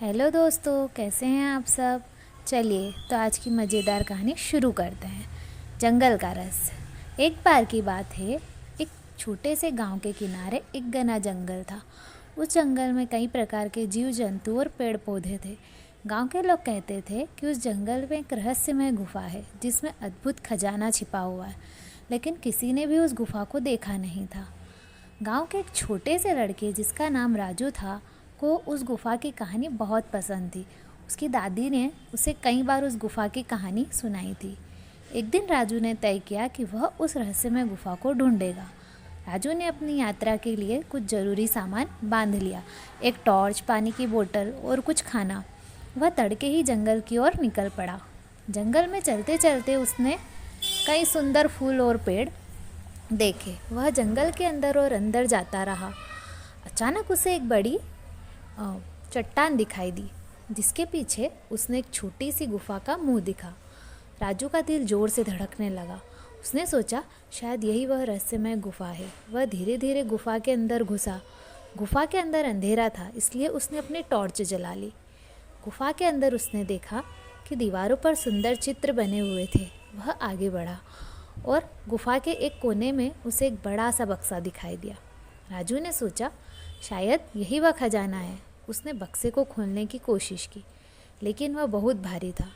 Hello दोस्तों, कैसे हैं आप सब। चलिए तो आज की मज़ेदार कहानी शुरू करते हैं। जंगल का रहस्य। एक बार की बात है, एक छोटे से गांव के किनारे एक घना जंगल था। उस जंगल में कई प्रकार के जीव जंतु और पेड़ पौधे थे। गांव के लोग कहते थे कि उस जंगल में एक रहस्यमय गुफा है जिसमें अद्भुत खजाना छिपा हुआ है, लेकिन किसी ने भी उस गुफा को देखा नहीं था। गांव के एक छोटे से लड़के जिसका नाम राजू था को उस गुफा की कहानी बहुत पसंद थी। उसकी दादी ने उसे कई बार उस गुफा की कहानी सुनाई थी। एक दिन राजू ने तय किया कि वह उस रहस्यमय गुफा को ढूंढेगा। राजू ने अपनी यात्रा के लिए कुछ ज़रूरी सामान बांध लिया, एक टॉर्च, पानी की बोतल और कुछ खाना। वह तड़के ही जंगल की ओर निकल पड़ा। जंगल में चलते चलते उसने कई सुंदर फूल और पेड़ देखे। वह जंगल के अंदर और अंदर जाता रहा। अचानक उसे एक बड़ी चट्टान दिखाई दी, जिसके पीछे उसने एक छोटी सी गुफा का मुंह दिखा। राजू का दिल जोर से धड़कने लगा। उसने सोचा शायद यही वह रहस्यमय गुफा है। वह धीरे धीरे गुफा के अंदर घुसा। गुफा के अंदर अंधेरा था, इसलिए उसने अपनी टॉर्च जला ली। गुफा के अंदर उसने देखा कि दीवारों पर सुंदर चित्र बने हुए थे। वह आगे बढ़ा और गुफा के एक कोने में उसे एक बड़ा सा बक्सा दिखाई दिया। राजू ने सोचा शायद यही वह खजाना है। उसने बक्से को खोलने की कोशिश की, लेकिन वह बहुत भारी था।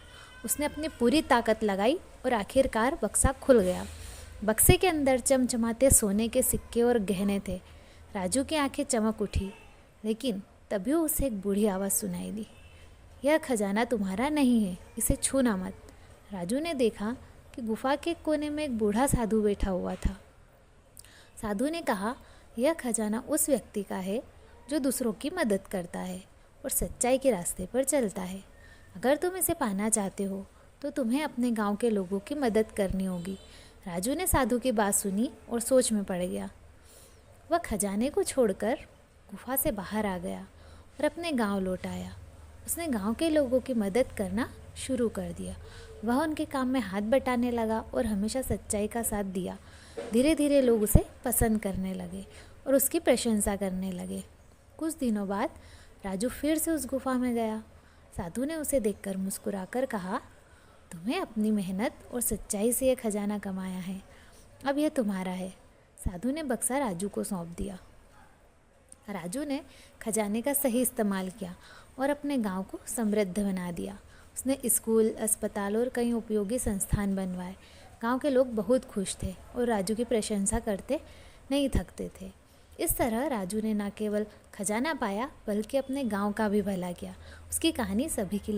उसने अपनी पूरी ताकत लगाई और आखिरकार बक्सा खुल गया। बक्से के अंदर चमचमाते सोने के सिक्के और गहने थे। राजू की आंखें चमक उठी, लेकिन तभी उसे एक बूढ़ी आवाज़ सुनाई दी, यह खजाना तुम्हारा नहीं है, इसे छूना मत। राजू ने देखा कि गुफा के कोने में एक बूढ़ा साधु बैठा हुआ था। साधु ने कहा, यह खजाना उस व्यक्ति का है जो दूसरों की मदद करता है और सच्चाई के रास्ते पर चलता है। अगर तुम इसे पाना चाहते हो तो तुम्हें अपने गांव के लोगों की मदद करनी होगी। राजू ने साधु की बात सुनी और सोच में पड़ गया। वह खजाने को छोड़कर गुफा से बाहर आ गया और अपने गांव लौट आया। उसने गांव के लोगों की मदद करना शुरू कर दिया। वह उनके काम में हाथ बटाने लगा और हमेशा सच्चाई का साथ दिया। धीरे धीरे लोग उसे पसंद करने लगे और उसकी प्रशंसा करने लगे। कुछ दिनों बाद राजू फिर से उस गुफा में गया। साधु ने उसे देखकर मुस्कुराकर कहा, तुम्हें अपनी मेहनत और सच्चाई से यह खजाना कमाया है, अब यह तुम्हारा है। साधु ने बक्सा राजू को सौंप दिया। राजू ने खजाने का सही इस्तेमाल किया और अपने गांव को समृद्ध बना दिया। उसने स्कूल, अस्पताल और कई उपयोगी संस्थान बनवाए। गांव के लोग बहुत खुश थे और राजू की प्रशंसा करते नहीं थकते थे। इस तरह राजू ने न केवल खजाना पाया, बल्कि अपने गांव का भी भला किया। उसकी कहानी सभी के लिए